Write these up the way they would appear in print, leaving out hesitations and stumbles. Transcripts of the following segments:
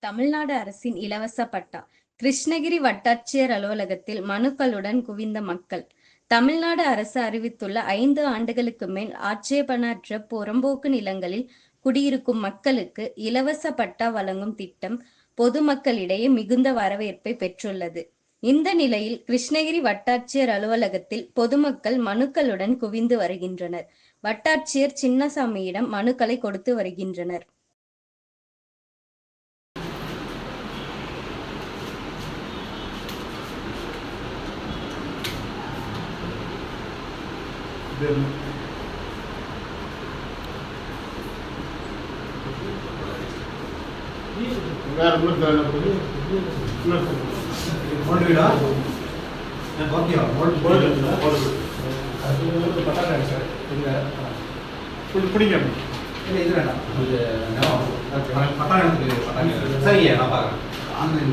தமிழ்நாடு அரசின் இலவச பட்டா கிருஷ்ணகிரி வட்டாட்சியர் அலுவலகத்தில் மனுக்களுடன் குவிந்த மக்கள். தமிழ்நாடு அரசு அறிவித்துள்ள 5 ஆண்டுகளுக்கு மேல் ஆட்சேபணற்ற புறம்போக்கு நிலங்களில் குடியிருக்கும் மக்களுக்கு இலவச பட்டா வழங்கும் திட்டம் பொதுமக்களிடையே மிகுந்த வரவேற்பை பெற்றுள்ளது. இந்த நிலையில் கிருஷ்ணகிரி வட்டாட்சியர் அலுவலகத்தில் பொதுமக்கள் மனுக்களுடன் குவிந்து வருகின்றனர். வட்டாட்சியர் சின்னசாமியிடம் மனுக்களை கொடுத்து வருகின்றனர்.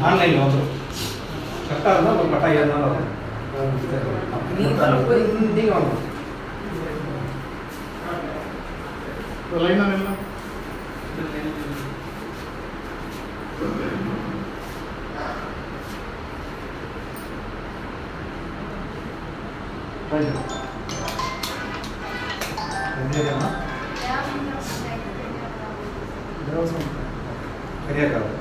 ஆன்லைன்ல வந்துடும். கரெக்டாக இருந்தால் ஒரு பட்டா ஏறினாலும் வரும். நீங்கள் வாங்கணும். பெரியாக்காவை